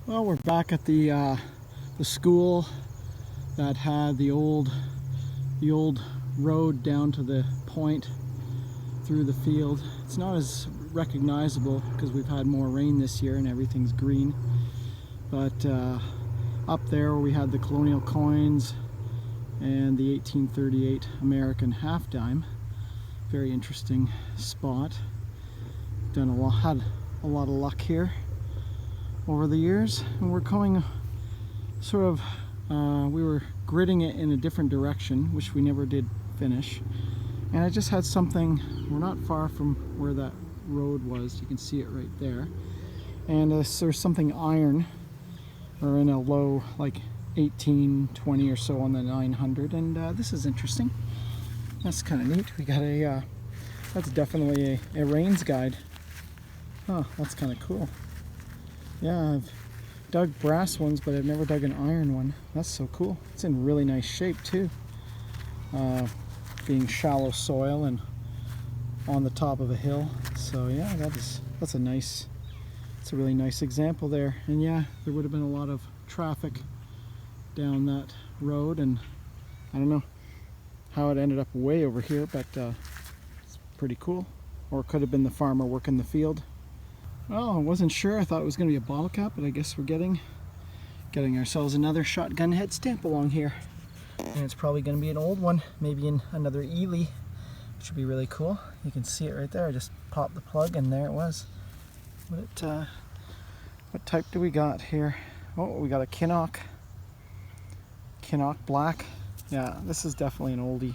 Well, we're back at the school that had the old road down to the point through the field. It's not as recognizable because we've had more rain this year and everything's green. But up there where we had the colonial coins and the 1838 American half dime, very interesting spot. Had a lot of luck here over the years, and we're coming sort of we were gridding it in a different direction, which we never did finish, and I just had something. We're not far from where that road was, you can see it right there, and there's something iron or in a low like 1820 or so on the 900, and this is interesting. That's kind of neat. We got a that's definitely a Rains guide. Oh, that's kind of cool. Yeah, I've dug brass ones, but I've never dug an iron one. That's so cool. It's in really nice shape too. Being shallow soil and on the top of a hill. So yeah, that's a really nice example there. And yeah, there would have been a lot of traffic down that road, and I don't know how it ended up way over here, but it's pretty cool. Or it could have been the farmer working the field. Well, I wasn't sure. I thought it was going to be a bottle cap, but I guess we're getting ourselves another shotgun head stamp along here. And it's probably going to be an old one, maybe in another Ely, which would be really cool. You can see it right there. I just popped the plug and there it was. What type do we got here? Oh, we got a Kinnock Black. Yeah, this is definitely an oldie.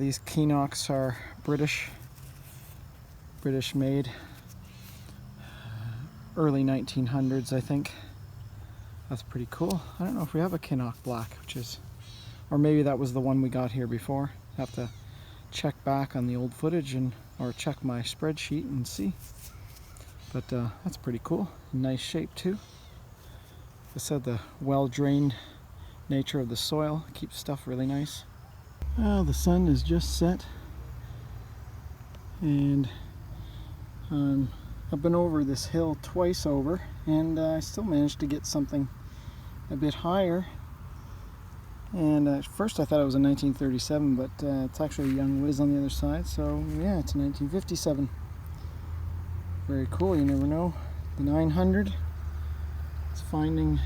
These Kinnocks are British made. Early 1900s, I think. That's pretty cool. I don't know if we have a Kinnock Black, or maybe that was the one we got here before. Have to check back on the old footage or check my spreadsheet and see. But that's pretty cool. Nice shape too. I said the well-drained nature of the soil keeps stuff really nice. Well, the sun is just set, and I've been over this hill twice over, and I still managed to get something a bit higher. And at first I thought it was a 1937, but it's actually a young Liz on the other side, so yeah, it's a 1957. Very cool. You never know. The 900, it's finding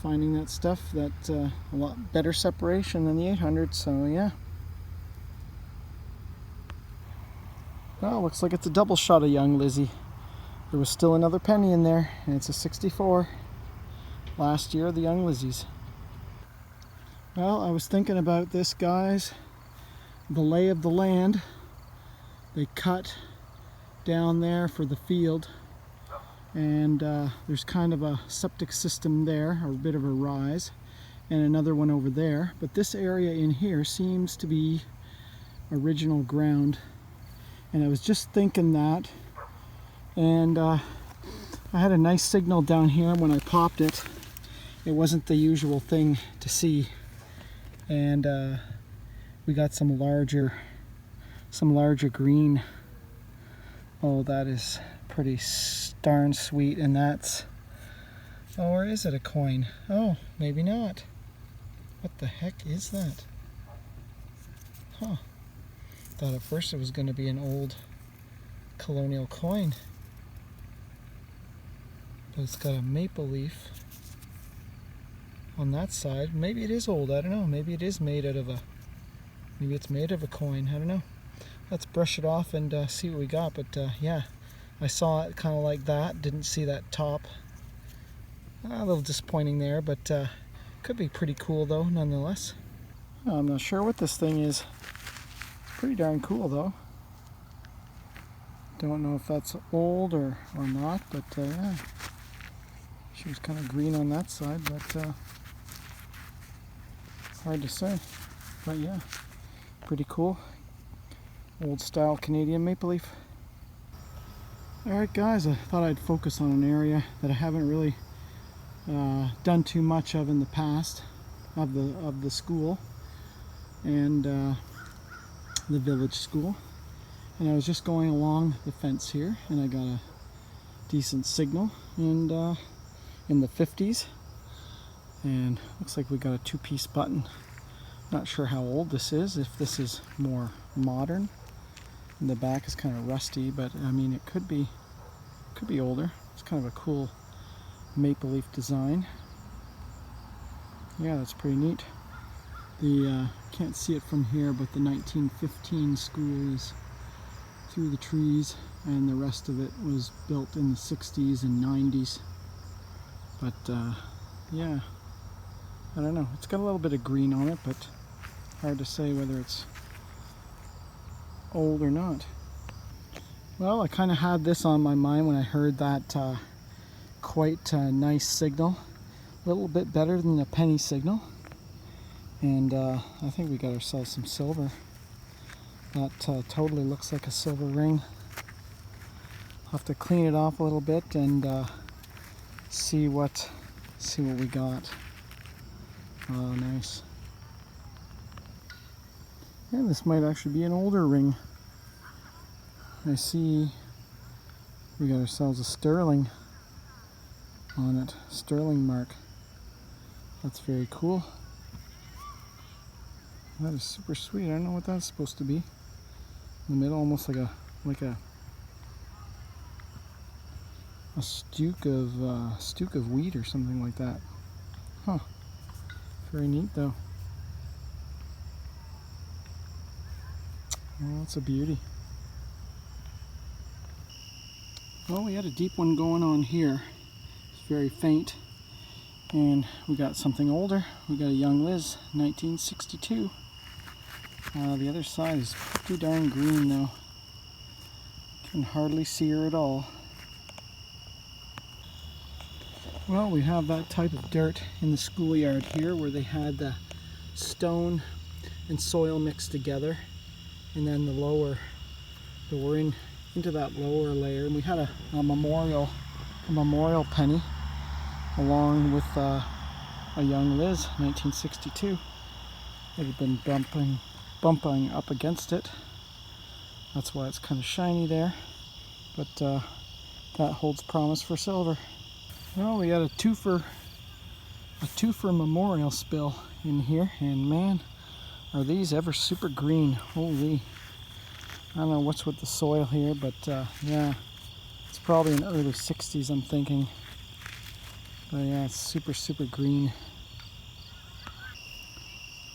that stuff that's a lot better separation than the 800, so yeah. Well, looks like it's a double shot of young Lizzie. There was still another penny in there, and it's a 64. Last year, the young Lizzies. Well, I was thinking about this, guys. The lay of the land. They cut down there for the field, and there's kind of a septic system there, or a bit of a rise, and another one over there. But this area in here seems to be original ground. And I was just thinking that, and I had a nice signal down here when I popped it. It wasn't the usual thing to see, and we got some larger green. Oh, that is pretty darn sweet. And that's, oh, or is it a coin? Oh, maybe not. What the heck is that? Huh. Thought at first it was going to be an old colonial coin, but it's got a maple leaf on that side. Maybe it is old, I don't know. Maybe it is made out of maybe it's made of a coin, I don't know. Let's brush it off and see what we got. But yeah, I saw it kind of like that, didn't see that top. A little disappointing there, but could be pretty cool though nonetheless. I'm not sure what this thing is. Pretty darn cool though. Don't know if that's old or not, but yeah. She was kind of green on that side, but hard to say. But yeah, pretty cool. Old style Canadian maple leaf. Alright guys, I thought I'd focus on an area that I haven't really done too much of in the past, of the school. And the village school, and I was just going along the fence here, and I got a decent signal, and in the 50s. And looks like we got a two-piece button. Not sure how old this is, if this is more modern. And the back is kind of rusty, but I mean it could be older. It's kind of a cool maple leaf design. Yeah, that's pretty neat. The can't see it from here, but the 1915 school is through the trees, and the rest of it was built in the 60s and 90s. But yeah, I don't know. It's got a little bit of green on it, but hard to say whether it's old or not. Well, I kind of had this on my mind when I heard that quite nice signal. A little bit better than the penny signal. And I think we got ourselves some silver. That totally looks like a silver ring. I'll have to clean it off a little bit and see what we got. Oh, nice. Yeah, this might actually be an older ring. I see we got ourselves a sterling on it, sterling mark. That's very cool. That is super sweet. I don't know what that's supposed to be. In the middle, almost like a stalk of wheat or something like that. Huh. Very neat though. Oh, that's a beauty. Well, we had a deep one going on here. It's very faint. And we got something older. We got a young Liz, 1962. The other side is pretty darn green though. Can hardly see her at all. Well, we have that type of dirt in the schoolyard here where they had the stone and soil mixed together. And then we're into that lower layer. And we had a memorial penny along with a young Liz, 1962. It had been bumping up against it. That's why it's kind of shiny there. But that holds promise for silver. Well, we got a twofer memorial spill in here, and man, are these ever super green. Holy. I don't know what's with the soil here, but yeah, it's probably in the early 60s, I'm thinking. But yeah, it's super green.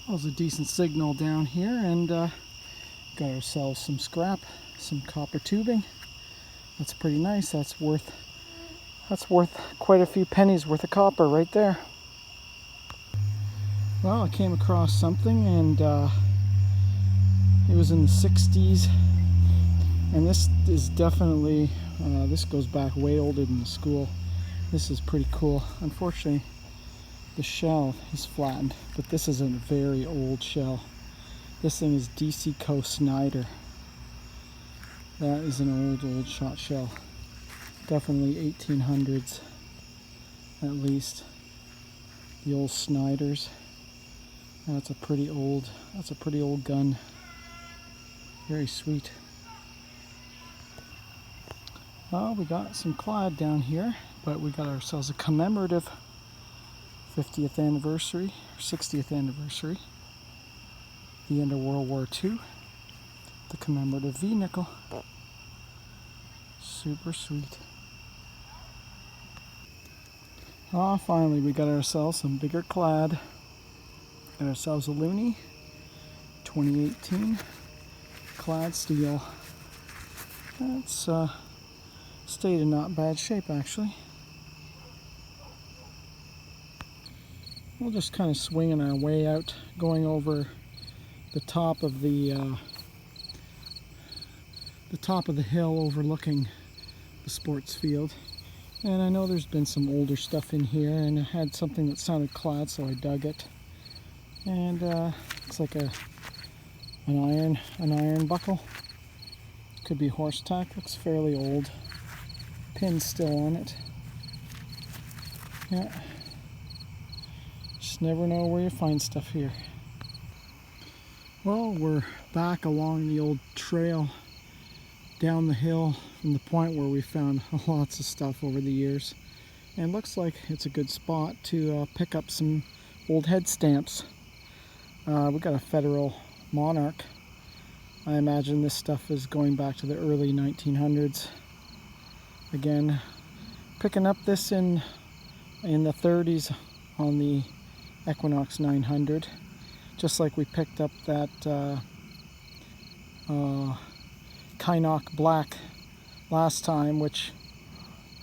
That was a decent signal down here, and got ourselves some scrap, some copper tubing. That's pretty nice. That's worth quite a few pennies worth of copper right there. Well, I came across something, and it was in the 60s, and this is definitely this goes back way older than the school. This is pretty cool. Unfortunately, the shell is flattened, but this is a very old shell. This thing is DC Co. Snyder. That is an old shot shell. Definitely 1800s, at least. The old Snyders. That's a pretty old gun. Very sweet. Well, we got some clad down here, but we got ourselves a commemorative 50th anniversary, or 60th anniversary, the end of World War II, the commemorative V-nickel. Super sweet. Ah, finally we got ourselves some bigger clad. Got ourselves a Looney, 2018 clad steel. That's stayed in not bad shape actually. We're just kind of swinging our way out, going over the top of the hill overlooking the sports field. And I know there's been some older stuff in here, and I had something that sounded clad, so I dug it. And looks like an iron buckle. Could be horse tack. Looks fairly old. Pin's still on it. Yeah. Just never know where you find stuff here. Well, we're back along the old trail down the hill from the point where we found lots of stuff over the years. And looks like it's a good spot to pick up some old head stamps. We got a federal monarch. I imagine this stuff is going back to the early 1900s. Again, picking up this in the 30s on the Equinox 900, just like we picked up that Kynoch Black last time, which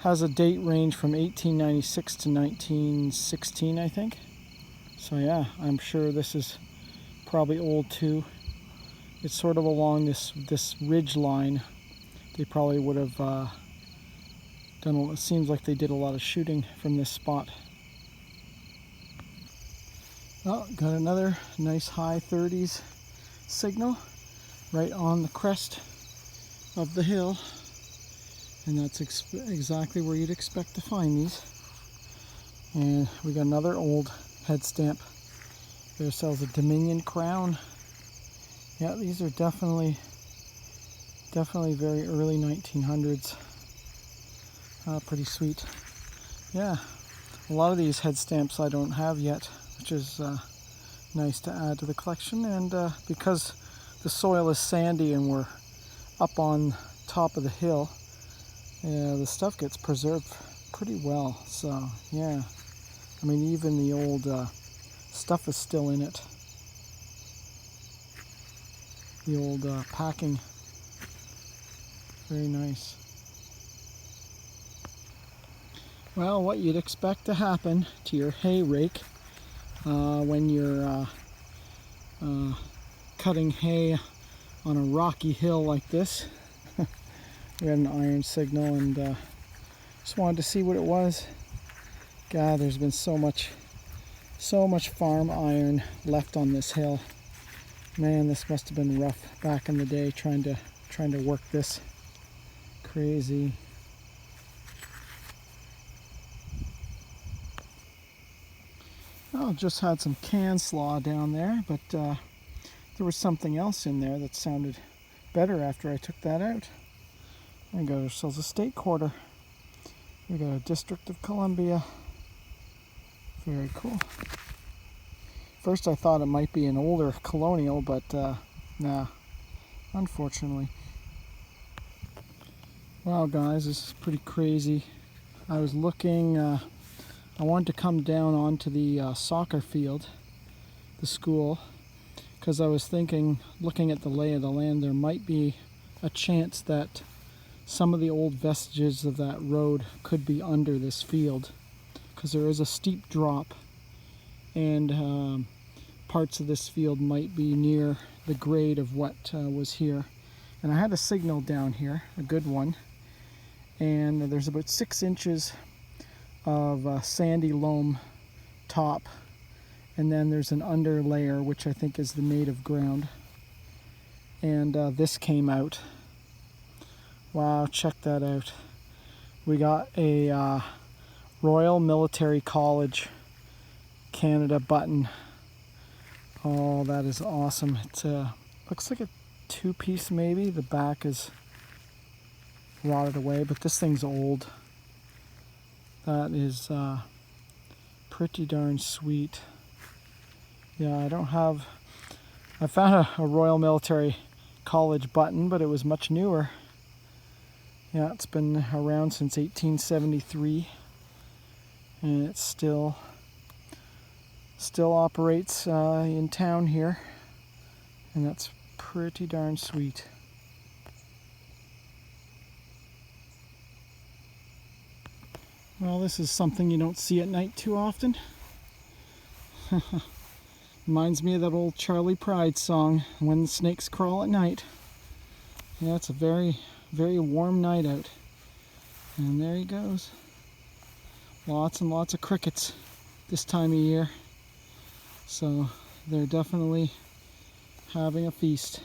has a date range from 1896 to 1916, I think. So yeah, I'm sure this is probably old too. It's sort of along this ridge line. They probably would have done. It seems like they did a lot of shooting from this spot. Oh, got another nice high 30s signal right on the crest of the hill, and that's exactly where you'd expect to find these. And we got another old head stamp. There sells a Dominion crown. Yeah, these are definitely very early 1900s. Pretty sweet. Yeah, a lot of these head stamps I don't have yet, which is nice to add to the collection. And because the soil is sandy and we're up on top of the hill, the stuff gets preserved pretty well. So yeah, I mean, even the old stuff is still in it. The old packing, very nice. Well, what you'd expect to happen to your hay rake when you're cutting hay on a rocky hill like this. We had an iron signal and just wanted to see what it was. God, there's been so much farm iron left on this hill. Man, this must have been rough back in the day trying to work this. Crazy. Oh, just had some can slaw down there, but there was something else in there that sounded better after I took that out. We got ourselves a state quarter. We got a District of Columbia. Very cool. First I thought it might be an older colonial, but nah, unfortunately. Wow guys, this is pretty crazy. I was looking, I wanted to come down onto the soccer field, the school, because I was thinking, looking at the lay of the land, there might be a chance that some of the old vestiges of that road could be under this field, because there is a steep drop, and parts of this field might be near the grade of what was here. And I had a signal down here, a good one, and there's about 6 inches of sandy loam top, and then there's an under layer which I think is the native ground, and this came out. Wow, check that out. We got a Royal Military College Canada button. Oh, that is awesome. It looks like a 2-piece maybe. The back is rotted away, but this thing's old. That is pretty darn sweet. Yeah, I found a Royal Military College button, but it was much newer. Yeah, it's been around since 1873, and it still operates in town here, and that's pretty darn sweet. Well, this is something you don't see at night too often. Reminds me of that old Charlie Pride song, When the Snakes Crawl at Night. Yeah, it's a very, very warm night out. And there he goes. Lots and lots of crickets this time of year. So they're definitely having a feast.